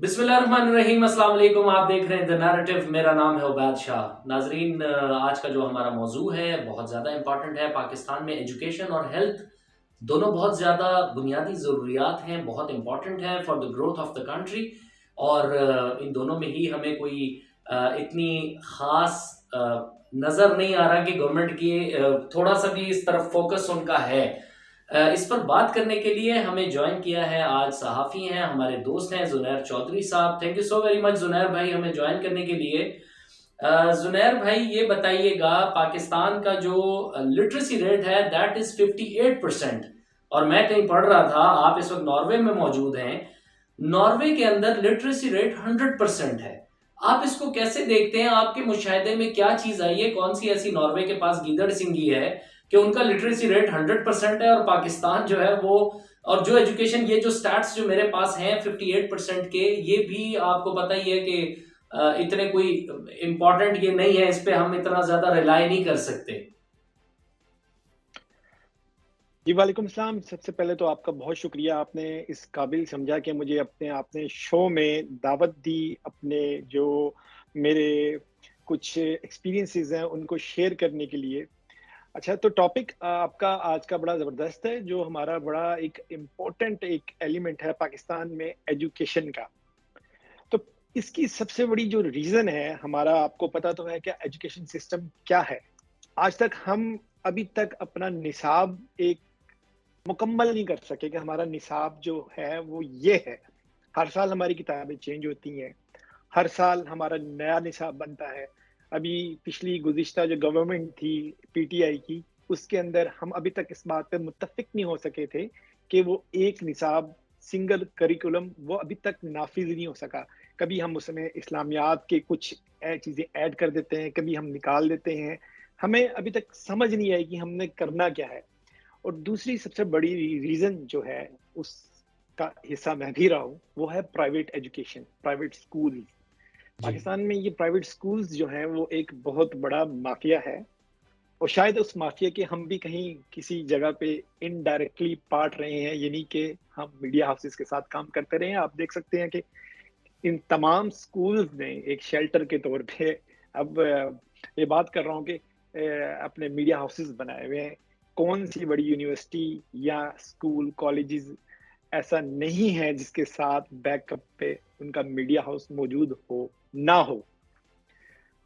بسم اللہ الرحمن الرحیم، السلام علیکم۔ آپ دیکھ رہے ہیں دا نیریٹو، میرا نام ہے عبید شاہ۔ ناظرین، آج کا جو ہمارا موضوع ہے بہت زیادہ امپورٹنٹ ہے۔ پاکستان میں ایجوکیشن اور ہیلتھ دونوں بہت زیادہ بنیادی ضروریات ہیں، بہت امپورٹنٹ ہیں for the growth of the country, اور ان دونوں میں ہی ہمیں کوئی اتنی خاص نظر نہیں آ رہا کہ گورنمنٹ کی تھوڑا سا بھی اس طرف فوکس ان کا ہے۔ اس پر بات کرنے کے لیے ہمیں جوائن کیا ہے آج صحافی ہیں، ہمارے دوست ہیں Zunair Chaudhry sahab. Thank you so very much Zunair بھائی ہمیں جوائن کرنے کے لیے۔ زنیر بھائی یہ بتائیے گا، پاکستان کا جو لٹریسی ریٹ ہے دیٹ از 58%، اور میں کہیں پڑھ رہا تھا آپ اس وقت ناروے میں موجود ہیں، ناروے کے اندر لٹریسی ریٹ 100% ہے۔ آپ اس کو کیسے دیکھتے ہیں؟ آپ کے مشاہدے میں کیا چیز آئی ہے؟ کون سی ایسی ناروے کے پاس گیدڑ سنگھی ہے کہ ان کا لٹریسی ریٹ 100% ہے، اور پاکستان جو ہے وہ، اور جو ایجوکیشن، یہ جو سٹیٹس جو میرے پاس ہیں 58% کے، یہ بھی آپ کو پتہ ہی ہے کہ اتنے کوئی امپورٹنٹ یہ نہیں ہے، اس پہ ہم اتنا زیادہ ریلائی نہیں کر سکتے۔ جی وعلیکم السلام۔ سب سے پہلے تو آپ کا بہت شکریہ، آپ نے اس قابل سمجھا کہ مجھے اپنے شو میں دعوت دی، اپنے جو میرے کچھ ایکسپیرینسز ہیں ان کو شیئر کرنے کے لیے۔ اچھا، تو ٹاپک آپ کا آج کا بڑا زبردست ہے، جو ہمارا بڑا ایک امپورٹنٹ ایک ایلیمنٹ ہے پاکستان میں ایجوکیشن کا۔ تو اس کی سب سے بڑی جو ریزن ہے ہمارا، آپ کو پتا تو ہے کہ ایجوکیشن سسٹم کیا ہے۔ آج تک ہم ابھی تک اپنا نصاب ایک مکمل نہیں کر سکے کہ ہمارا نصاب جو ہے وہ یہ ہے۔ ہر سال ہماری کتابیں چینج ہوتی ہیں، ہر سال ہمارا نیا نصاب بنتا ہے۔ ابھی پچھلی گزشتہ جو گورنمنٹ تھی پی ٹی آئی کی، اس کے اندر ہم ابھی تک اس بات پہ متفق نہیں ہو سکے تھے کہ وہ ایک نصاب سنگل کریکولم وہ ابھی تک نافذ نہیں ہو سکا۔ کبھی ہم اس میں اسلامیات کے کچھ چیزیں ایڈ کر دیتے ہیں، کبھی ہم نکال دیتے ہیں۔ ہمیں ابھی تک سمجھ نہیں آئی کہ ہم نے کرنا کیا ہے۔ اور دوسری سب سے بڑی ریزن جو ہے، اس کا حصہ میں بھی رہا ہوں، وہ ہے پرائیویٹ ایجوکیشن، پرائیویٹ اسکول۔ جی پاکستان میں یہ پرائیویٹ اسکولز جو ہیں وہ ایک بہت بڑا مافیا ہے، اور شاید اس مافیا کے ہم بھی کہیں کسی جگہ پہ انڈائریکٹلی پارٹ رہے ہیں، یعنی کہ ہم میڈیا ہاؤسز کے ساتھ کام کرتے رہے ہیں۔ آپ دیکھ سکتے ہیں کہ ان تمام اسکولز نے ایک شیلٹر کے طور پہ، اب یہ بات کر رہا ہوں کہ اپنے میڈیا ہاؤسز بنائے ہوئے ہیں۔ کون سی بڑی یونیورسٹی یا اسکول کالجز ایسا نہیں ہے جس کے ساتھ بیک اپ پہ ان کا میڈیا ہاؤس موجود ہو نہ ہو۔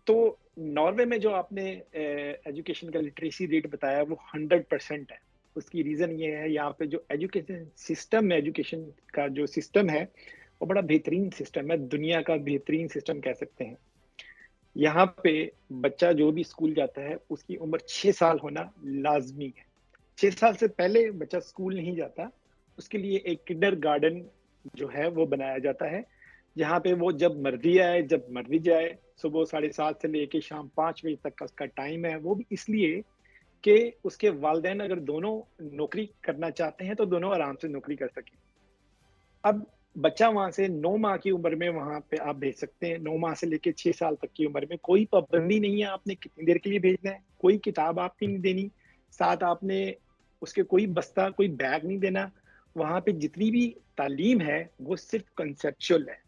تو ناروے میں جو آپ نے ایجوکیشن کا لٹریسی ریٹ بتایا وہ 100% ہے۔ اس کی ریزن یہ ہے، یہاں پہ جو ایجوکیشن سسٹم ہے، ایجوکیشن کا جو سسٹم ہے وہ بڑا بہترین سسٹم ہے، دنیا کا بہترین سسٹم کہہ سکتے ہیں۔ یہاں پہ بچہ جو بھی اسکول جاتا ہے اس کی عمر 6 سال ہونا لازمی ہے۔ 6 سال سے پہلے بچہ اسکول نہیں جاتا، اس کے لیے ایک کنڈر گارڈن جو ہے وہ بنایا جاتا ہے، جہاں پہ وہ جب مرضی آئے جب مرضی جائے۔ صبح 7:30 سے لے کے شام 5 بجے تک کا اس کا ٹائم ہے، وہ بھی اس لیے کہ اس کے والدین اگر دونوں نوکری کرنا چاہتے ہیں تو دونوں آرام سے نوکری کر سکیں۔ اب بچہ وہاں سے 9 ماہ کی عمر میں وہاں پہ آپ بھیج سکتے ہیں، 9 ماہ سے لے کے 6 سال تک کی عمر میں کوئی پابندی نہیں ہے آپ نے کتنی دیر کے لیے بھیجنا ہے، کوئی کتاب آپ کی نہیں دینی، ساتھ آپ نے اس کے کوئی بستہ کوئی بیگ نہیں دینا۔ وہاں پہ جتنی بھی تعلیم ہے وہ صرف کنسیپچل ہے،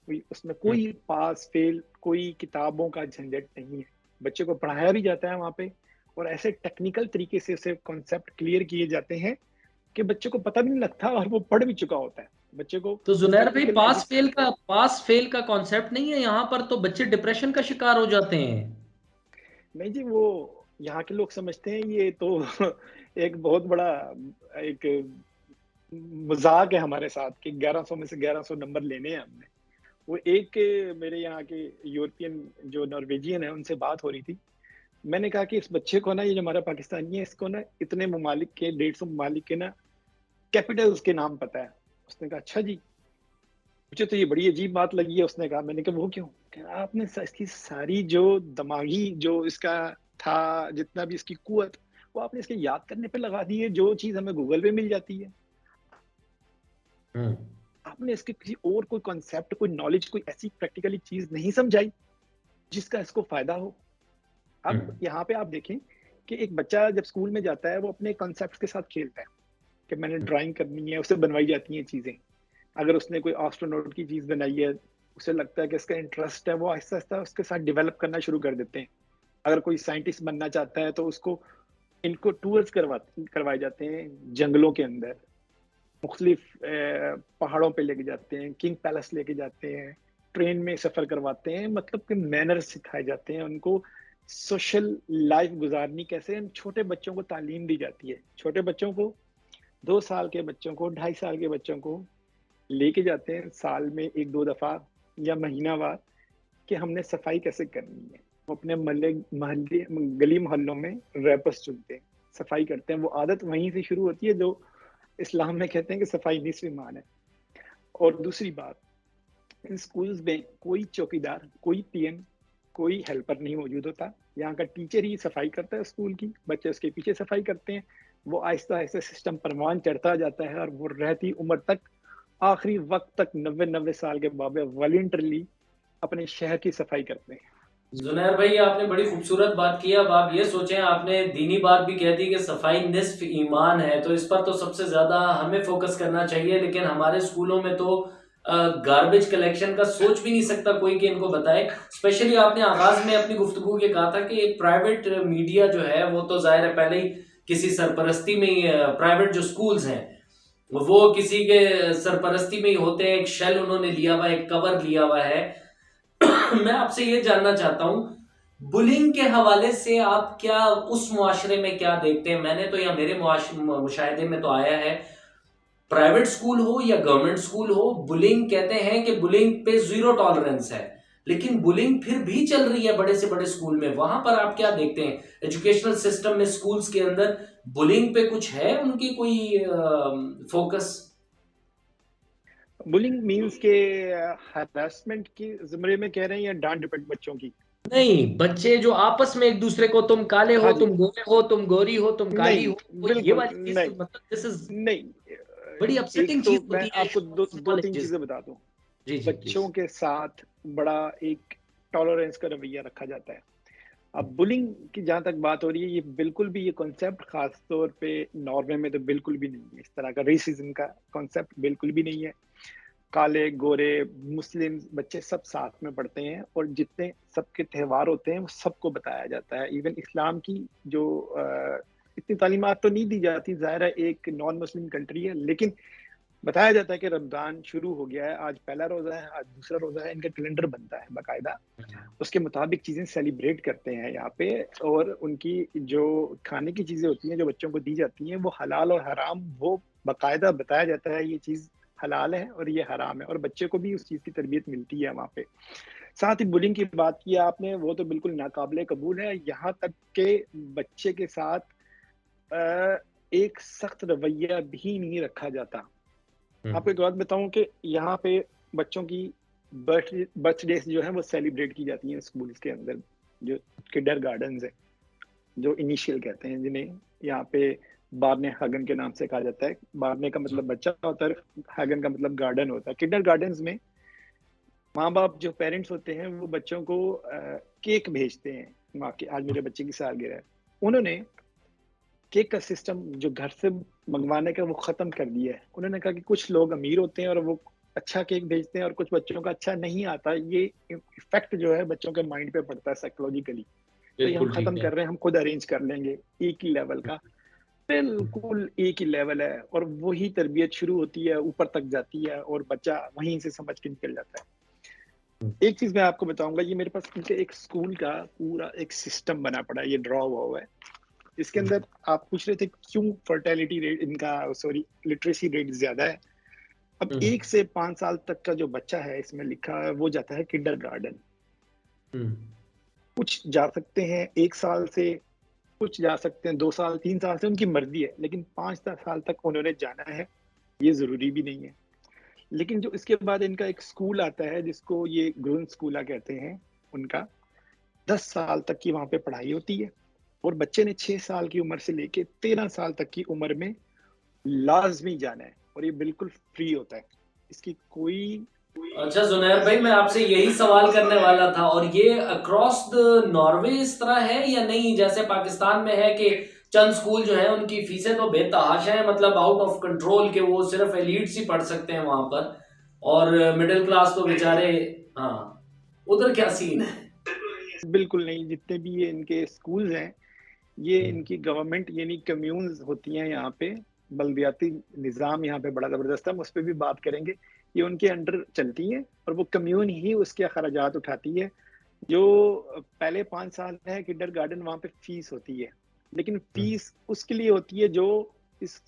اس میں کوئی پاس فیل، کوئی کتابوں کا جھنجٹ نہیں ہے۔ بچے کو پڑھایا بھی جاتا ہے وہاں پہ، اور ایسے ٹیکنیکل طریقے سے اسے کانسیپٹ کلیئر کیے جاتے ہیں کہ بچے کو پتہ بھی نہیں لگتا اور وہ پڑھ بھی چکا ہوتا ہے۔ بچے کو تو زنیر بھائی، پریکٹیکل پاس فیل کا کانسیپٹ نہیں ہے یہاں پر، تو بچے ڈپریشن کا شکار ہو جاتے ہیں۔ نہیں جی، وہ یہاں کے لوگ سمجھتے ہیں یہ تو ایک بہت بڑا ایک مذاق ہے ہمارے ساتھ کہ 1100 میں سے 1100 نمبر لینے ہیں ہم نے۔ وہ ایک میرے یہاں کے یورپین جو نارویجین ہیں ان سے بات ہو رہی تھی، میں نے کہا کہ اس بچے کو نا، یہ جو ہمارا پاکستانی ہے، اس کو نا اتنے ممالک کے 150 ممالک کے نا کیپٹلز کے نام پتہ ہے۔ اس نے کہا اچھا جی، مجھے تو یہ بڑی عجیب بات لگی ہے۔ اس نے کہا، میں نے کہا وہ کیوں؟ کہ آپ نے اس کی ساری جو دماغی جو اس کا تھا، جتنا بھی اس کی قوت، وہ آپ نے اس کے یاد کرنے پہ لگا دی ہے، جو چیز ہمیں گوگل پہ مل جاتی ہے۔ آپ نے اس کے کسی اور کوئی کانسیپٹ، کوئی نالج، کوئی ایسی پریکٹیکلی چیز نہیں سمجھائی جس کا اس کو فائدہ ہو۔ اب یہاں پہ آپ دیکھیں کہ ایک بچہ جب اسکول میں جاتا ہے وہ اپنے کانسیپٹ کے ساتھ کھیلتا ہے کہ میں نے ڈرائنگ کرنی ہے، اسے بنوائی جاتی ہیں چیزیں۔ اگر اس نے کوئی آسٹرونوٹ کی چیز بنائی ہے، اسے لگتا ہے کہ اس کا انٹرسٹ ہے، وہ آہستہ آہستہ اس کے ساتھ ڈیولپ کرنا شروع کر دیتے ہیں. اگر کوئی سائنٹسٹ بننا چاہتا ہے تو اس کو ان کو ٹورز کروائے جاتے ہیں جنگلوں کے اندر، مختلف پہاڑوں پہ لے کے جاتے ہیں، کنگ پیلس لے کے جاتے ہیں، ٹرین میں سفر کرواتے ہیں، مطلب کہ مینرز سکھائے جاتے ہیں ان کو، سوشل لائف گزارنی کیسے. چھوٹے بچوں کو تعلیم دی جاتی ہے، چھوٹے بچوں کو 2 سال کے بچوں کو 2.5 سال کے بچوں کو لے کے جاتے ہیں سال میں 1-2 دفعہ یا مہینہ وار کہ ہم نے صفائی کیسے کرنی ہے. وہ اپنے محلے گلی محلوں میں ریپرس چنتے ہیں، صفائی کرتے ہیں. وہ عادت وہیں سے شروع ہوتی ہے جو اسلام میں کہتے ہیں کہ صفائی نصف ایمان ہے. اور دوسری بات، ان سکولز میں کوئی چوکیدار، کوئی پی ایم، کوئی ہیلپر نہیں موجود ہوتا. یہاں کا ٹیچر ہی صفائی کرتا ہے اسکول کی، بچے اس کے پیچھے صفائی کرتے ہیں. وہ آہستہ آہستہ سسٹم پروان چڑھتا جاتا ہے اور وہ رہتی عمر تک، آخری وقت تک 90 سال کے بابے والنٹرلی اپنے شہر کی صفائی کرتے ہیں. زنیر بھائی آپ نے بڑی خوبصورت بات کی. اب آپ یہ سوچیں، آپ نے دینی بات بھی کہہ دی کہ صفائی نصف ایمان ہے، تو اس پر تو سب سے زیادہ ہمیں فوکس کرنا چاہیے. لیکن ہمارے اسکولوں میں تو گاربیج کلیکشن کا سوچ بھی نہیں سکتا کوئی کہ ان کو بتائے. اسپیشلی آپ نے آغاز میں اپنی گفتگو کے کہا تھا کہ ایک پرائیویٹ میڈیا جو ہے وہ تو ظاہر ہے پہلے ہی کسی سرپرستی میں ہی، پرائیویٹ جو اسکولز ہیں وہ کسی کے سرپرستی میں ہی ہوتے ہیں. ایک شیل انہوں نے لیا ہوا ہے، ایک کور لیا ہوا ہے. میں آپ سے یہ جاننا چاہتا ہوں، بلنگ کے حوالے سے آپ کیا اس معاشرے میں کیا دیکھتے ہیں؟ میں نے تو یا میرے مشاہدے میں تو آیا ہے، پرائیویٹ سکول ہو یا گورنمنٹ سکول ہو، بلنگ کہتے ہیں کہ بلنگ پہ زیرو ٹالرنس ہے. لیکن بلنگ پھر بھی چل رہی ہے بڑے سے بڑے سکول میں. وہاں پر آپ کیا دیکھتے ہیں ایجوکیشنل سسٹم میں، سکولز کے اندر بلنگ پہ کچھ ہے ان کی کوئی فوکس؟ بلنگ مینس کے ہراسمنٹ کے زمرے میں کہہ رہے ہیں یا ڈانٹ ڈپٹ بچوں کی؟ نہیں، بچے جو آپس میں ایک دوسرے کو، تم کالے ہاں ہو، جی. تم گورے ہو، تم گوری ہو، تم کالی نہیں، ہو، وہ یہ بالکل والی چیز، نہیں. مطلب دس از نہیں، بڑی ایک اپسیٹنگ تو چیز میں ہوتی ہے آپ کو اسمال دو اسمال تین ایجز. چیزیں بتا دوں. جی جی بچوں پلیز. کے ساتھ بڑا ایک ٹالرنس کا رویہ رکھا جاتا ہے. اب بلنگ کی جہاں تک بات ہو رہی ہے، یہ بالکل بھی، یہ کانسیپٹ خاص طور پہ ناروے میں تو بالکل بھی نہیں ہے. اس طرح کا ریسزم کا کانسیپٹ بالکل بھی نہیں ہے. کالے گورے مسلم بچے سب ساتھ میں پڑھتے ہیں، اور جتنے سب کے تہوار ہوتے ہیں وہ سب کو بتایا جاتا ہے. ایون اسلام کی جو اتنی تعلیمات تو نہیں دی جاتی، ظاہر ہے ایک نان مسلم کنٹری ہے، لیکن بتایا جاتا ہے کہ رمضان شروع ہو گیا ہے، آج پہلا روزہ ہے، آج دوسرا روزہ ہے. ان کا کیلنڈر بنتا ہے باقاعدہ، اس کے مطابق چیزیں سیلیبریٹ کرتے ہیں یہاں پہ. اور ان کی جو کھانے کی چیزیں ہوتی ہیں جو بچوں کو دی جاتی ہیں، وہ حلال اور حرام وہ باقاعدہ بتایا جاتا ہے، یہ چیز حلال ہے اور یہ حرام ہے، اور بچے کو بھی اس چیز کی تربیت ملتی ہے وہاں پہ. ساتھ ہی بلنگ کی بات کی آپ نے، وہ تو بالکل ناقابل قبول ہے. یہاں تک کہ بچے کے ساتھ ایک سخت رویہ بھی نہیں رکھا جاتا. آپ کو ایک بات بتاؤں کہ یہاں پہ بچوں کی برتھ ڈیز جو ہیں وہ سیلیبریٹ کی جاتی ہیں اسکولز کے اندر، جو کنڈر گارڈنز ہیں، جو انیشیل کہتے ہیں جنہیں یہاں پہ بارنے ہگن کے نام سے کہا جاتا ہے. بارنے کا مطلب بچہ ہوتا ہے، ہگن کا مطلب گارڈن ہوتا ہے. کنڈر گارڈنز میں ماں باپ جو پیرنٹس ہوتے ہیں وہ بچوں کو کیک بھیجتے ہیں. ماں کے آج میرے بچے کی سالگرہ ہے، انہوں نے کیک کا سسٹم جو گھر سے منگوانے کا وہ ختم کر دیا ہے. انہوں نے کہا کہ کچھ لوگ امیر ہوتے ہیں اور وہ اچھا کیک بھیجتے ہیں اور کچھ بچوں کا اچھا نہیں آتا. یہ افیکٹ جو ہے بچوں کے مائنڈ پہ پڑتا ہے سائیکولوجیکلی. تو یہ ہم بالکل ٹھیک ختم ہے. کر رہے ہیں، ہم خود ارینج کر لیں گے. ایک ہی لیول کا، بالکل ایک ہی لیول ہے، اور وہی تربیت شروع ہوتی ہے، اوپر تک جاتی ہے، اور بچہ وہیں سے سمجھ کے نکل جاتا ہے. ایک چیز میں آپ کو بتاؤں گا، یہ میرے پاس ایک اسکول کا پورا ایک سسٹم بنا پڑا ہے، یہ ڈرا ہوا ہے. اس کے اندر آپ پوچھ رہے تھے کیوں فرٹیلٹی ریٹ ان کا، سوری، لٹریسی ریٹ زیادہ ہے. اب 1 سے 5 سال تک کا جو بچہ ہے، اس میں لکھا ہے وہ جاتا ہے کنڈر گارڈن. کچھ جا سکتے ہیں 1 سال سے، کچھ جا سکتے ہیں 2 سال 3 سال سے، ان کی مرضی ہے. لیکن 5 سال تک انہوں نے جانا ہے، یہ ضروری بھی نہیں ہے. لیکن جو اس کے بعد ان کا ایک اسکول آتا ہے جس کو یہ گرون اسکولہ کہتے ہیں، ان کا 10 سال تک کی وہاں پہ پڑھائی ہوتی ہے. اور بچے نے 6 سال کی عمر سے لے کے 13 سال تک کی عمر میں لازمی جانا ہے، اور یہ بالکل فری ہوتا ہے. اس کی کوئی اچھا زنیر بھائی، میں آپ سے یہی سوال کرنے والا تھا. اور یہ اکراس دا ناروے اس طرح ہے یا نہیں؟ جیسے پاکستان میں ہے کہ چند سکول جو ہیں ان کی فیسیں تو بے تحاشا ہیں، مطلب آؤٹ آف کنٹرول، کہ وہ صرف ایلیٹس ہی پڑھ سکتے ہیں وہاں پر. اور مڈل کلاس تو بیچارے ہاں ادھر کیا سین ہے؟ بالکل نہیں، جتنے بھی یہ ان کے سکولز ہیں یہ ہوں، ان کی گورنمنٹ یعنی کمیونز ہوتی ہیں یہاں پہ، بلدیاتی نظام یہاں پہ بڑا زبردست ہے، ہم اس پہ بھی بات کریں گے، یہ ان کے انڈر چلتی ہیں اور وہ کمیون ہی اس کے اخراجات اٹھاتی ہے۔ جو پہلے 5 سال ہے کنڈر گارڈن وہاں پہ فیس ہوتی ہے، لیکن ہوں۔ فیس اس کے لیے ہوتی ہے جو اس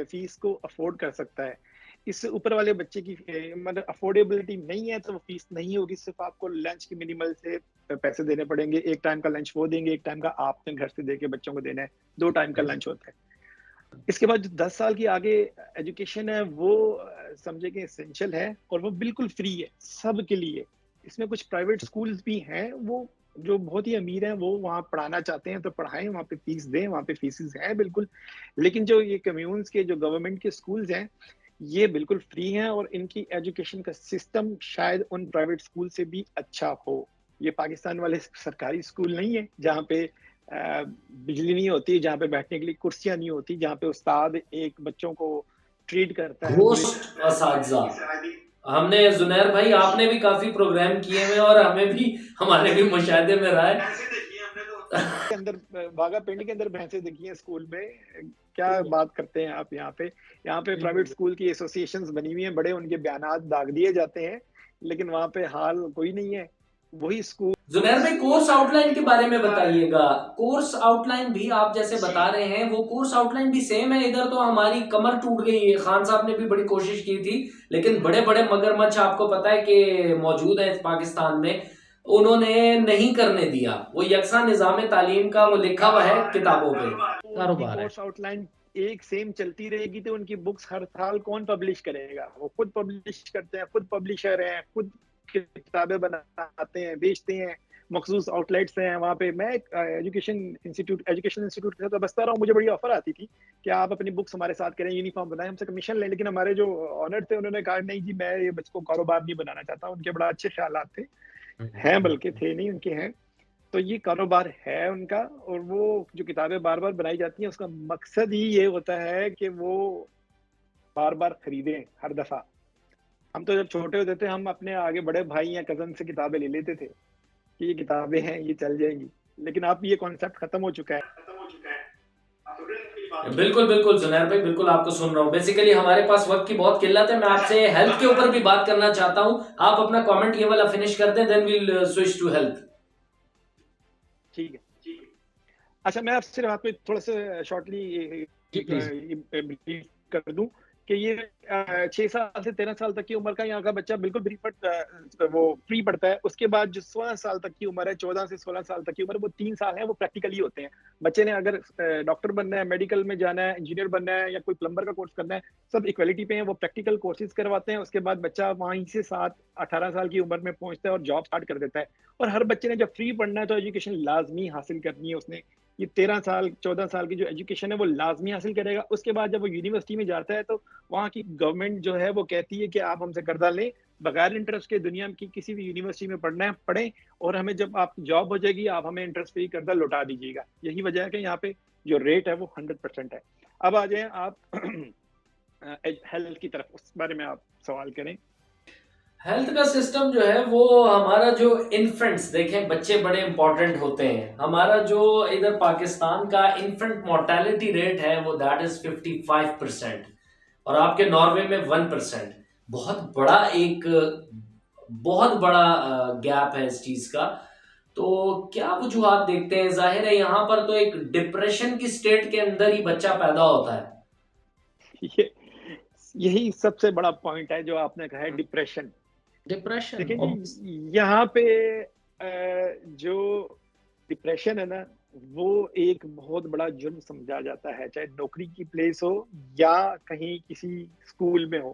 فیس کو افورڈ کر سکتا ہے۔ اس سے اوپر والے بچے کی مطلب افورڈیبلٹی نہیں ہے تو وہ فیس نہیں ہوگی، صرف آپ کو لنچ کی منیمل سے پیسے دینے پڑیں گے، ایک ٹائم کا لنچ وہ دیں گے، ایک ٹائم کا آپ اپنے گھر سے دے کے بچوں کو دینا ہے، 2 ٹائم کا لنچ ہوتا ہے۔ اس کے بعد جو 10 سال کی آگے ایجوکیشن ہے وہ سمجھے کہ اسینشل ہے اور وہ بالکل فری ہے سب کے لیے۔ اس میں کچھ پرائیویٹ اسکولز بھی ہیں، وہ جو بہت ہی امیر ہیں وہ وہاں پڑھانا چاہتے ہیں تو پڑھائیں، وہاں پہ فیس دیں، وہاں پہ فیسز ہیں بالکل، لیکن جو یہ کمیونز کے جو گورنمنٹ کے اسکولز ہیں یہ بالکل فری ہیں اور ان کی ایجوکیشن کا سسٹم شاید ان پرائیویٹ اسکول سے بھی اچھا ہو۔ یہ پاکستان والے سرکاری اسکول نہیں ہے جہاں پہ بجلی نہیں ہوتی، جہاں پہ بیٹھنے کے لیے کرسیاں نہیں ہوتی، جہاں پہ استاد ایک بچوں کو ٹریٹ کرتا ہے پورے گھوسٹ اساتذہ، ہم نے زنیر بھائی آپ نے بھی کافی پروگرام کیے ہوئے اور ہمیں بھی ہمارے بھی مشاہدے میں رہا ہے۔ کے اندر باغا پنڈ کے اندر بھینسیں دیکھی ہیں اسکول میں، کیا بات کرتے ہیں آپ یہاں پہ؟ یہاں پہ پرائیویٹ اسکول کی ایسوسیشنز بنی ہوئی ہیں، بڑے ان کے بیانات داغ دیے جاتے ہیں، لیکن وہاں پہ حال کوئی نہیں ہے۔ وہی اسکول زنیر بھائی کورس آؤٹ لائن کے بارے میں بتائیے گا، کورس آؤٹ لائن بھی آپ جیسے بتا رہے ہیں وہ کورس آؤٹ لائن بھی سیم ہے؟ ادھر تو ہماری کمر ٹوٹ گئی ہے، خان صاحب نے بھی بڑی کوشش کی تھی لیکن بڑے بڑے مگرمچھ آپ کو پتا ہے کہ موجود ہیں پاکستان میں، انہوں نے نہیں کرنے دیا، وہ یکساں نظام تعلیم کا وہ لکھا ہوا ہے کتابوں پہ ان کی کاروبار ہے۔ کورس آؤٹ لائن ایک سیم چلتی رہے گی تو ان کی بکس ہر سال کون پبلش کرے گا؟ وہ خود پبلش کرتے ہیں، خود پبلشر ہیں، خود کتابیں بناتے ہیں، بیچتے ہیں، مخصوص آؤٹ لیٹس ہیں وہاں پہ۔ میں ایجوکیشن انسٹیٹیوٹ کے ساتھ وابستہ رہا ہوں، مجھے بڑی آفر آتی تھی کہ آپ اپنی بکس ہمارے ساتھ کریں، یونیفارم بنائیں، ہم سے کمیشن لیں، لیکن ہمارے جو آنر تھے انہوں نے کہا نہیں جی میں یہ بچوں کو کاروبار نہیں بنانا چاہتا۔ ان کے بڑا اچھے خیالات تھے، ہیں بلکہ تھے نہیں ان کے ہیں، تو یہ کاروبار ہے ان کا، اور وہ جو کتابیں بار بار بنائی جاتی ہیں اس کا مقصد ہی یہ ہوتا ہے کہ وہ بار بار خریدیں ہر دفعہ۔ ہم تو جب چھوٹے ہوتے تھے ہم اپنے آگے بڑے بھائی یا کزن سے کتابیں لے لیتے تھے کہ یہ کتابیں ہیں یہ چل جائیں گی، لیکن اب یہ کانسیپٹ ختم ہو چکا ہے۔ بالکل بالکل زنیر بھائی، بالکل آپ کو سن رہا ہوں، بیسیکلی ہمارے پاس وقت کی بہت قلت ہے، میں آپ سے ہیلتھ کے اوپر بھی بات کرنا چاہتا ہوں، آپ اپنا کامنٹ یہ والا فنش کر دیں then we'll switch to health. ٹھیک ہے، اچھا میں آپ صرف آپ کو تھوڑا سا شارٹلی جی پلیز۔ بریف کر دوں کہ یہ 6 سال سے 13 سال تک کی عمر کا یہاں کا بچہ بالکل وہ فری پڑتا ہے۔ اس کے بعد جو 16 سال تک کی عمر ہے، 14 سے 16 سال تک کی عمر، وہ 3 سال ہیں، وہ پریکٹیکلی ہوتے ہیں۔ بچے نے اگر ڈاکٹر بننا ہے، میڈیکل میں جانا ہے، انجینئر بننا ہے یا کوئی پلمبر کا کورس کرنا ہے، سب ایکویلٹی پہ ہیں، وہ پریکٹیکل کورسز کرواتے ہیں۔ اس کے بعد بچہ وہیں سے 18 سال کی عمر میں پہنچتا ہے اور جاب سٹارٹ کر دیتا ہے۔ اور ہر بچے نے جب فری پڑھنا ہے تو ایجوکیشن لازمی حاصل کرنی ہے اس نے۔ یہ 13 سال 14 سال کی جو ایجوکیشن ہے وہ لازمی حاصل کرے گا۔ اس کے بعد جب وہ یونیورسٹی میں جاتا ہے تو وہاں کی گورنمنٹ جو ہے وہ کہتی ہے کہ آپ ہم سے قرضہ لیں بغیر انٹرسٹ کے، دنیا کی کسی بھی یونیورسٹی میں پڑھنا ہے پڑھیں، اور ہمیں جب آپ کی جاب ہو جائے گی آپ ہمیں انٹرسٹ فری قرضہ لوٹا دیجیے گا۔ یہی وجہ ہے کہ یہاں پہ جو ریٹ ہے وہ 100% ہے۔ اب آ جائیں آپ ہیلتھ کی طرف، اس بارے میں آپ سوال کریں۔ ہیلتھ کا سسٹم جو ہے وہ ہمارا جو انفنٹس دیکھیں، بچے بڑے امپورٹنٹ ہوتے ہیں، ہمارا جو ادھر پاکستان کا انفنٹ مورٹیلٹی ریٹ ہے وہ دیٹ از 55%، اور آپ کے ناروے میں 1%، بہت بڑا ایک بہت بڑا گیپ ہے اس چیز کا۔ تو کیا وجوہات دیکھتے ہیں؟ ظاہر ہے یہاں پر تو ایک ڈپریشن کی سٹیٹ کے اندر ہی بچہ پیدا ہوتا ہے۔ یہی سب سے بڑا پوائنٹ ہے جو آپ نے کہا ہے، ڈپریشن۔ ڈپریشن دیکھیں جی یہاں پہ جو ڈپریشن ہے نا وہ ایک بہت بڑا جرم سمجھا جاتا ہے، چاہے نوکری کی پلیس ہو یا کہیں کسی اسکول میں ہو۔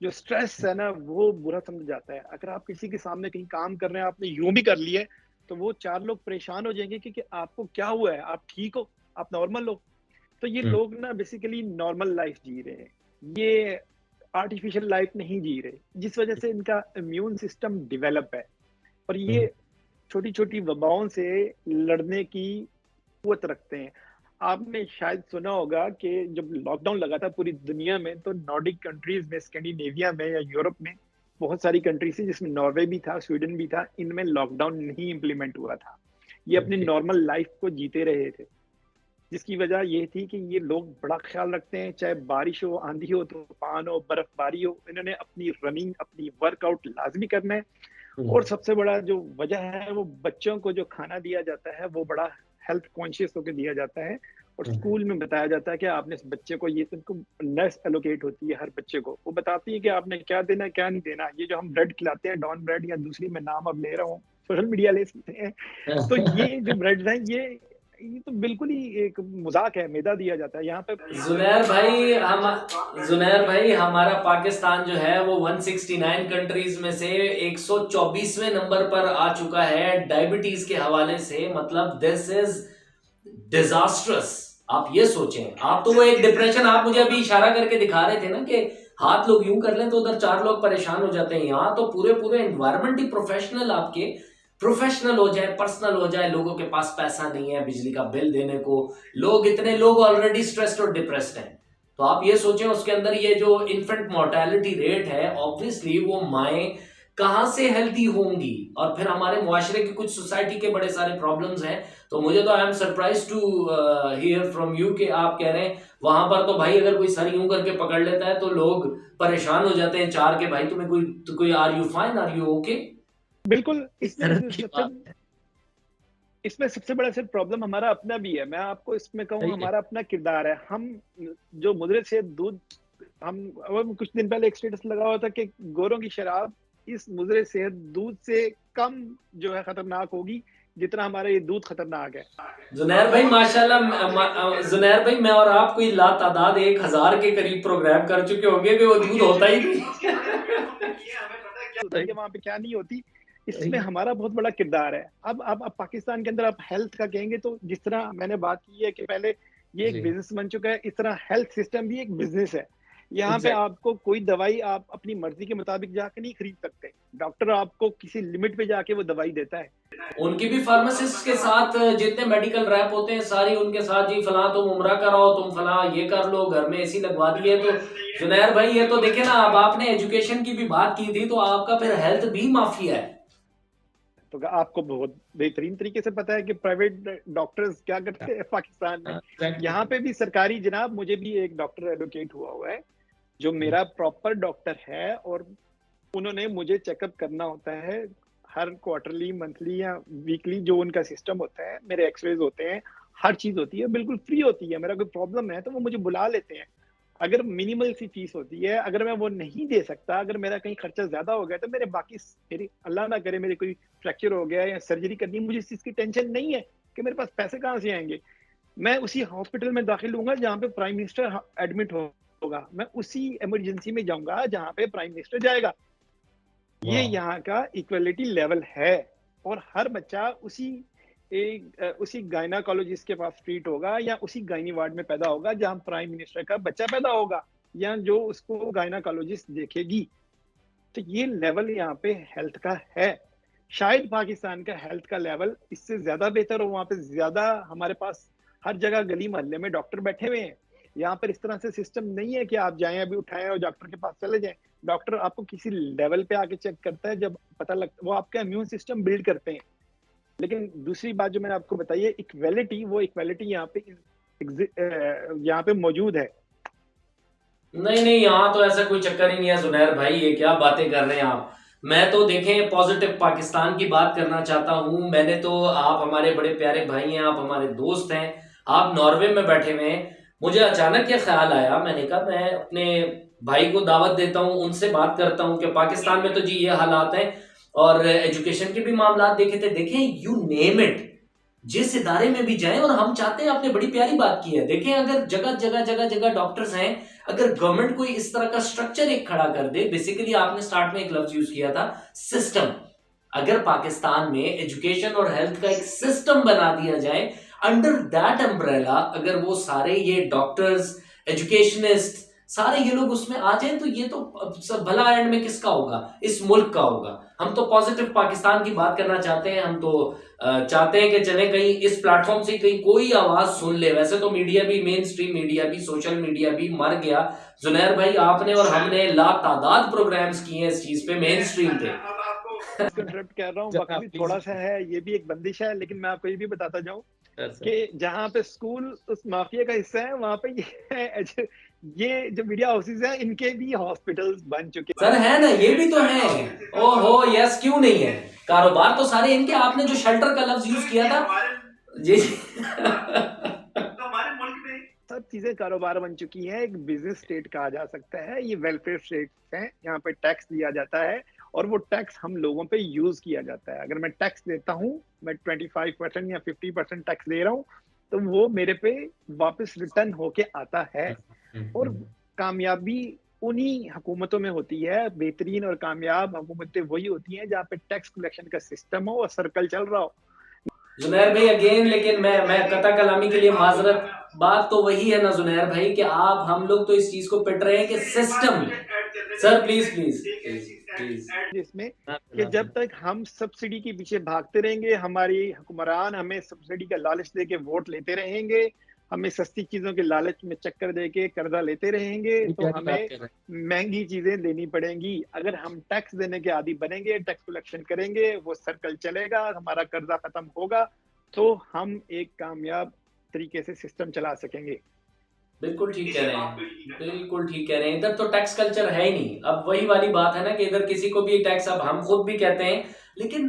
جو سٹریس ہے نا وہ برا سمجھا جاتا ہے۔ اگر آپ کسی کے سامنے کہیں کام کر رہے ہیں، آپ نے یوں بھی کر لیا ہے تو وہ 4 لوگ پریشان ہو جائیں گے کہ آپ کو کیا ہوا ہے، آپ ٹھیک ہو، آپ نارمل ہو۔ تو یہ لوگ نا بیسیکلی نارمل لائف جی رہے ہیں، یہ آرٹیفیشل لائف نہیں جی رہے، جس وجہ سے ان کا امیون سسٹم ڈیولپ ہے اور یہ چھوٹی چھوٹی وباؤں سے لڑنے کی قوت رکھتے ہیں۔ آپ نے شاید سنا ہوگا کہ جب لاک ڈاؤن لگا تھا پوری دنیا میں تو نارڈک کنٹریز میں، اسکینڈینیویا میں یا یورپ میں بہت ساری کنٹریز تھی جس میں ناروے بھی تھا, سویڈن بھی تھا, ان میں لاک ڈاؤن نہیں امپلیمنٹ ہوا تھا. یہ اپنی نارمل لائف کو جیتے رہے تھے, جس کی وجہ یہ تھی کہ یہ لوگ بڑا خیال رکھتے ہیں, چاہے بارش ہو, آندھی ہو, طوفان ہو, برف باری ہو, انہوں نے اپنی رننگ, اپنی ورک آؤٹ لازمی کرنا ہے. اور سب سے بڑا جو وجہ ہے وہ بچوں کو جو کھانا دیا جاتا ہے وہ بڑا ہیلتھ کانشیس ہو کے دیا جاتا ہے, اور اسکول میں بتایا جاتا ہے کہ آپ نے اس بچے کو, یہ ان کو نرس الوکیٹ ہوتی ہے ہر بچے کو, وہ بتاتی ہے کہ آپ نے کیا دینا کیا نہیں دینا. یہ جو ہم بریڈ کھلاتے ہیں, ڈان بریڈ یا دوسری میں نام اب لے رہا ہوں, سوشل میڈیا لے سکتے ہیں, تو یہ جو بریڈ ہیں یہ تو بالکل ہی ایک مذاق ہے, میدا دیا جاتا ہے یہاں پہ. زنیر بھائی ہمارا پاکستان جو ہے وہ 169 کنٹریز میں سے 124ویں نمبر پر آ چکا ہے ڈائبٹیز کے حوالے سے. مطلب دس از ڈیزاسٹرس. آپ یہ سوچیں, آپ تو وہ ایک ڈپریشن, آپ مجھے ابھی اشارہ کر کے دکھا رہے تھے نا کہ ہاتھ لوگ یوں کر لیں تو ادھر 4 لوگ پریشان ہو جاتے ہیں. یہاں تو پورے انوائرمنٹ ہی پروفیشنل, آپ کے پروفیشنل ہو جائے, پرسنل ہو جائے. لوگوں کے پاس پیسہ نہیں ہے بجلی کا بل دینے کو, اتنے لوگ آلریڈی سٹریسڈ اور ڈپریسڈ ہیں. تو آپ یہ سوچیں اس کے اندر یہ جو انفنٹ مورٹیلٹی ریٹ ہے, آبویسلی وہ مائیں کہاں سے ہیلتھی ہوں گی. اور پھر ہمارے معاشرے کے کچھ سوسائٹی کے بڑے سارے پرابلمز ہیں. تو مجھے تو I am surprise to hear from you کہ آپ کہہ رہے ہیں وہاں پر تو بھائی اگر کوئی سر یوں کر کے پکڑ لیتا ہے تو لوگ پریشان ہو جاتے ہیں 4 کے بھائی تمہیں کوئی are you fine, are you okay. بالکل. اس میں سب سے بڑا صرف پرابلم ہمارا اپنا بھی ہے. میں آپ کو اس میں کہوں ہمارا اپنا کردار ہے. ہم جو مضر صحت دودھ, ہم کچھ دن پہلے ایک اسٹیٹس لگا ہوا تھا کہ گوروں کی شراب اس مضر صحت دودھ سے کم جو ہے خطرناک ہوگی جتنا ہمارا یہ دودھ خطرناک ہے. زنیر بھائی ماشاءاللہ, زنیر بھائی میں اور آپ کوئی لا تعداد 1000 کے قریب پروگرام کر چکے ہوں گے کہ وہ دودھ ہوتا ہی نہیں. وہاں پہ کیا نہیں ہوتی, اس میں ہمارا بہت بڑا کردار ہے. اب پاکستان کے اندر آپ ہیلتھ کا کہیں گے تو جس طرح میں نے بات کی ہے کہ پہلے یہ ایک بزنس بن چکا ہے, اس طرح ہیلتھ سسٹم بھی ایک بزنس ہے. یہاں پہ آپ کو کوئی دوائی آپ اپنی مرضی کے مطابق جا کے نہیں خرید سکتے. ڈاکٹر آپ کو کسی لمٹ پہ جا کے وہ دوائی دیتا ہے. ان کی بھی فارماسسٹ کے ساتھ جتنے میڈیکل ریپ ہوتے ہیں ساری ان کے ساتھ, جی فلاں تم عمرہ کراؤ, تم فلاں یہ کر لو, گھر میں اے سی لگوا دیے. تو زنیر بھائی یہ تو دیکھیں نا, اب آپ نے ایجوکیشن کی بھی بات کی تھی, تو آپ کا پھر ہیلتھ بھی مافیا ہے. تو آپ کو بہت بہترین طریقے سے پتا ہے کہ پرائیویٹ ڈاکٹرز کیا کرتے ہیں پاکستان میں. یہاں پہ بھی سرکاری, جناب مجھے بھی ایک ڈاکٹر ایلوکیٹ ہوا ہے جو میرا پراپر ڈاکٹر ہے, اور انہوں نے مجھے چیک اپ کرنا ہوتا ہے ہر کوارٹرلی, منتھلی یا ویکلی, جو ان کا سسٹم ہوتا ہے. میرے ایکس ریز ہوتے ہیں, ہر چیز ہوتی ہے, بالکل فری ہوتی ہے. میرا کوئی پرابلم ہے تو وہ مجھے بلا لیتے ہیں. اگر منیمل سی فیس ہوتی ہے, اگر میں وہ نہیں دے سکتا, اگر میرا کہیں خرچہ زیادہ ہو گیا تو میرے باقی, میری اللہ نہ کرے میرے کوئی فریکچر ہو گیا یا سرجری کرنی, مجھے اس چیز کی ٹینشن نہیں ہے کہ میرے پاس پیسے کہاں سے آئیں گے. میں اسی ہاسپٹل میں داخل ہوں گا جہاں پہ پرائم منسٹر ایڈمٹ ہوگا, میں اسی ایمرجنسی میں جاؤں گا جہاں پہ پرائم منسٹر جائے گا. یہ یہاں کا ایکویلٹی لیول ہے, اور ہر بچہ اسی گائناکالوجسٹ کے پاس ٹریٹ ہوگا یا اسی گائنی وارڈ میں پیدا ہوگا جہاں پرائم منسٹر کا بچہ پیدا ہوگا یا جو اس کو گائناکالوجسٹ دیکھے گی. تو یہ لیول یہاں پہ ہیلتھ کا ہے. شاید پاکستان کا ہیلتھ کا لیول اس سے زیادہ بہتر ہو, وہاں پہ زیادہ ہمارے پاس ہر جگہ گلی محلے میں ڈاکٹر بیٹھے ہوئے ہیں. یہاں پر اس طرح سے سسٹم نہیں ہے کہ آپ جائیں ابھی اٹھائیں اور ڈاکٹر کے پاس چلے جائیں. ڈاکٹر آپ کو کسی لیول پہ آ کے چیک کرتا ہے, جب پتہ لگتا, وہ آپ کا امیون سسٹم بلڈ کرتے ہیں. لیکن دوسری بات جو میں نے آپ کو بتائی ہے ایکویلٹی, وہ ایکویلٹی یہاں پہ موجود ہے. نہیں یہاں تو ایسا کوئی چکر ہی نہیں ہے زنیر بھائی, یہ کیا باتیں کر رہے ہیں آپ. میں تو دیکھیں پازیٹیو پاکستان کی بات کرنا چاہتا ہوں. میں نے تو, آپ ہمارے بڑے پیارے بھائی ہیں, آپ ہمارے دوست ہیں, آپ ناروے میں بیٹھے ہوئے ہیں. مجھے اچانک یہ خیال آیا, میں نے کہا میں اپنے بھائی کو دعوت دیتا ہوں, ان سے بات کرتا ہوں کہ پاکستان میں تو جی یہ حالات ہیں, اور ایجوکیشن کے بھی معاملات دیکھے تھے. دیکھیں یو نیم اٹ, جس ادارے میں بھی جائیں, اور ہم چاہتے ہیں, آپ نے بڑی پیاری بات کی ہے. دیکھیں اگر جگہ ڈاکٹرز ہیں, اگر گورنمنٹ کوئی اس طرح کا سٹرکچر ایک کھڑا کر دے, بیسیکلی آپ نے سٹارٹ میں ایک لفظ یوز کیا تھا سسٹم, اگر پاکستان میں ایجوکیشن اور ہیلتھ کا ایک سسٹم بنا دیا جائے, انڈر دیٹ امبریلا اگر وہ سارے یہ ڈاکٹرز, ایجوکیشنسٹ, سارے یہ لوگ اس میں آ جائیں تو یہ تو سب بھلا اینڈ میں کس کا ہوگا؟ اس ملک کا ہوگا. ہم تو پازیٹو پاکستان کی بات کرنا چاہتے ہیں. ہم تو چاہتے ہیں کہ چلے کہیں اس پلیٹ فارم سے کہیں کوئی آواز سن لے. ویسے تو میڈیا بھی، مین اسٹریم میڈیا بھی، سوشل میڈیا بھی مر گیا. زنیر بھائی آپ نے اور ہم نے لا تعداد پروگرامز کیے ہیں اس چیز پہ، مین اسٹریم پہ. انٹرپٹ کر رہا ہوں، باقی تھوڑا سا ہے، یہ بھی ایک بندش ہے، لیکن میں آپ کو یہ بھی بتاتا جاؤں کہ جہاں پہ اسکول اس مافیا کا حصہ ہے وہاں پہ یہ جو میڈیا ہاؤسز ہیں ان کے بھی ہاسپٹلز بن چکے سر ہے نا، یہ بھی تو ہے. او ہو یس، کیوں نہیں ہے؟ کاروبار تو سارے ان کے. آپ نے جو شیلٹر کا لفظ یوز کیا تھا جی سب چیزیں کاروبار بن چکی ہیں. ایک بزنس اسٹیٹ کہا جا سکتا ہے. یہ ویلفیئر اسٹیٹ ہے، یہاں پہ ٹیکس دیا جاتا ہے اور وہ ٹیکس ہم لوگوں پہ یوز کیا جاتا ہے. اگر میں ٹیکس دیتا ہوں، میں 25% یا 50% ٹیکس دے رہا ہوں، تو وہ میرے پہ واپس ریٹرن ہو کے آتا ہے. اور کامیابی انہی حکومتوں میں ہوتی ہے. بہترین اور کامیاب حکومتیں وہی ہوتی ہیں جہاں پہ ٹیکس کلیکشن کا سسٹم ہو اور سرکل چل رہا ہو. زنیر بھائی اگین، لیکن میں قطع کلامی کے لیے معذرت، بات تو وہی ہے نا زنیر بھائی کہ آپ ہم لوگ تو اس چیز کو پٹ رہے ہیں کہ system. Sir please please please. جس میں کہ جب تک ہم سبسڈی کے پیچھے بھاگتے رہیں گے، ہماری حکمران ہمیں سبسڈی کا لالچ دے کے ووٹ لیتے رہیں گے، ہمیں سستی چیزوں کے لالچ میں چکر دے کے قرضہ لیتے رہیں گے، تو ہمیں مہنگی چیزیں دینی پڑیں گی. اگر ہم ٹیکس دینے کے عادی بنیں گے، ٹیکس کلیکشن کریں گے، وہ سرکل چلے گا، ہمارا قرضہ ختم ہوگا، تو ہم ایک کامیاب طریقے سے سسٹم چلا سکیں گے. بالکل ٹھیک کہہ رہے ہیں، بالکل ٹھیک کہہ رہے ہیں. ادھر تو ٹیکس کلچر ہے ہی نہیں. اب وہی والی بات ہے نا کہ ادھر کسی کو بھی ٹیکس، اب ہم خود بھی کہتے ہیں، لیکن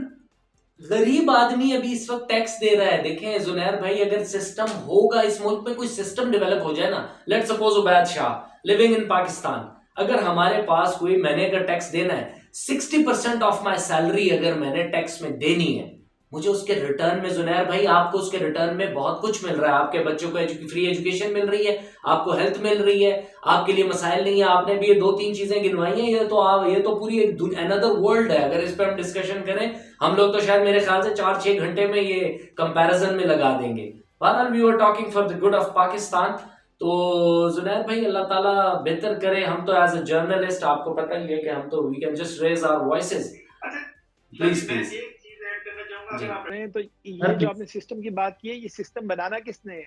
غریب آدمی ابھی اس وقت ٹیکس دے رہا ہے. دیکھیں زنیر بھائی، اگر سسٹم ہوگا اس ملک میں، کوئی سسٹم ڈیولپ ہو جائے نا، let suppose Obaid Shah living in Pakistan, اگر ہمارے پاس کوئی، میں نے اگر ٹیکس دینا ہے 60% آف مائی سیلری اگر میں نے ٹیکس میں دینی ہے، مجھے اس کے ریٹرن میں زنیر بھائی، آپ کو اس کے ریٹرن میں بہت کچھ مل رہا ہے. آپ کے بچوں کو فری ایجوکیشن مل رہی ہے، آپ کو ہیلتھ مل رہی ہے، آپ کے لیے مسائل نہیں ہے. آپ نے بھی یہ 2-3 چیزیں گنوائی ہیں. یہ تو پوری ایک اندر ورلڈ ہے. اگر اس پہ ہم ڈسکشن کریں، ہم لوگ تو شاید میرے خیال سے 4-6 گھنٹے میں یہ کمپیریزن میں لگا دیں گے. بہرحال we are talking for the good of Pakistan. تو زنیر بھائی اللہ تعالیٰ بہتر کرے. ہم تو ایز اے جرنلسٹ، آپ کو پتہ ہی ہے کہ ہم تو we can just raise our voices. Please please. تو یہ جو آپ نے سسٹم کی بات کی ہے، یہ سسٹم بنانا کس نے ہے؟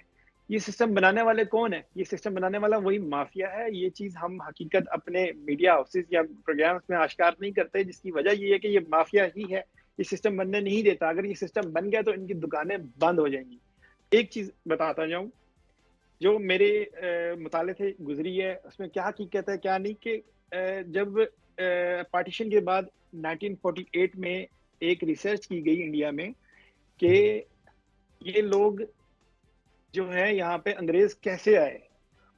یہ سسٹم بنانے والے کون ہیں؟ یہ سسٹم بنانے والا وہی مافیا ہے. یہ چیز ہم حقیقت اپنے میڈیا ہاؤسز یا پروگرامز میں آشکار نہیں کرتے، جس کی وجہ یہ ہے کہ یہ مافیا ہی ہے، یہ سسٹم بننے نہیں دیتا. اگر یہ سسٹم بن گیا تو ان کی دکانیں بند ہو جائیں گی. ایک چیز بتاتا جاؤں جو میرے مطالعے سے گزری ہے، اس میں کیا حقیقت ہے کیا نہیں، کہ جب پارٹیشن کے بعد 1948 میں ایک ریسرچ کی گئی انڈیا میں کہ یہ لوگ جو ہے یہاں پہ انگریز کیسے آئے.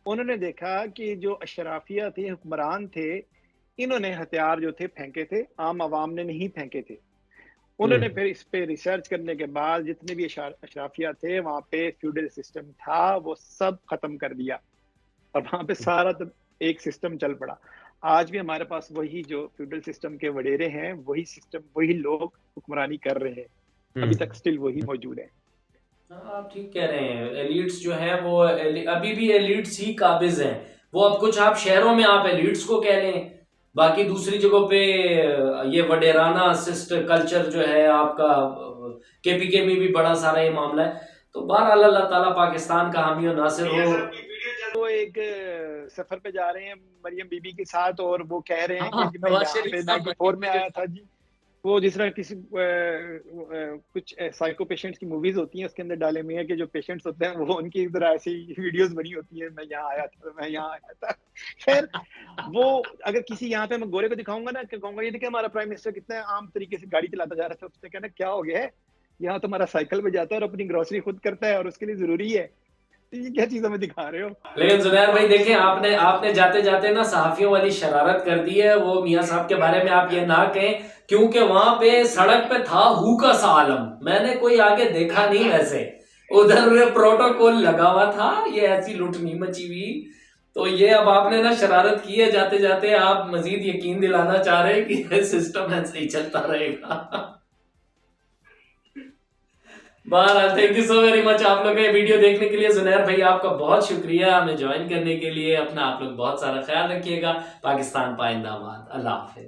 انہوں نے دیکھا کہ جو اشرافیہ تھے، حکمران تھے، انہوں نے ہتھیار جو تھے پھینکے تھے، عام عوام نے نہیں پھینکے تھے. انہوں نے پھر اس پہ ریسرچ کرنے کے بعد جتنے بھی اشرافیہ تھے وہاں پہ فیوڈل سسٹم تھا وہ سب ختم کر دیا، اور وہاں پہ سارا ایک سسٹم چل پڑا. آج بھی ہمارے پاس وہی جو فیوڈل سسٹم کے وڈیرے ہیں، وہی سسٹم، وہی لوگ حکمرانی کر رہے ہیں، ابھی تک سٹل وہی موجود ہے. آپ ٹھیک کہہ رہے ہیں. ایلیٹس جو ہیں وہ ابھی بھی ایلیٹس ہی قابض ہیں. وہ اب کچھ آپ شہروں میں آپ ایلیٹس کو کہہ لیں، باقی دوسری جگہوں پہ یہ وڈیرانہ کلچر جو ہے آپ کا، کے پی کے میں بھی بڑا سارا یہ معاملہ ہے. تو بہرحال اللہ تعالیٰ پاکستان کا حامی و ناصر ہو. وہ ایک سفر پہ جا رہے ہیں مریم بی بی کے ساتھ، اور وہ کہہ رہے ہیں کہ میں یہاں پہ 94 میں آیا تھا جی. وہ جس طرح کسی کچھ سائیکو پیشنٹس کی موویز ہوتی ہیں، اس کے اندر ڈالے ہوئے ہیں کہ جو پیشنٹس ہوتے ہیں وہ ان کی ادھر ایسی ویڈیوز بنی ہوتی ہیں، میں یہاں آیا تھا، میں یہاں آیا تھا. خیر وہ اگر کسی یہاں پہ میں گورے کو دکھاؤں گا نا، کہ کہوں گا یہ دیکھیں ہمارا پرائم منسٹر کتنے عام طریقے سے گاڑی چلاتا جا رہا تھا، اس نے کہنا کیا ہو گیا ہے، یہاں تو ہمارا سائیکل پہ جاتا ہے اور اپنی گروسری خود کرتا ہے اور اس کے لیے ضروری ہے. یہ کیا چیز ہمیں دکھا رہے ہو؟ لیکن زنیر بھائی دیکھیں، آپ نے جاتے جاتے نا صحافیوں والی شرارت کر دی ہے. وہ میاں صاحب کے بارے میں آپ یہ نہ کہیں، کیونکہ وہاں پہ سڑک پہ تھا ہو کا سا عالم، میں نے کوئی آگے دیکھا نہیں. ویسے ادھر پروٹوکول لگا ہوا تھا، یہ ایسی لوٹ نہیں مچی ہوئی. تو یہ اب آپ نے نا شرارت کی ہے، جاتے جاتے آپ مزید یقین دلانا چاہ رہے ہیں کہ سسٹم ایسے ہی چلتا رہے گا. بہرحال تھینک یو سو ویری مچ آپ لوگ کا یہ ویڈیو دیکھنے کے لیے. زنیر بھائی آپ کا بہت شکریہ ہمیں جوائن کرنے کے لیے. اپنا آپ لوگ بہت سارا خیال رکھیے گا. پاکستان پائندہ باد. اللہ حافظ.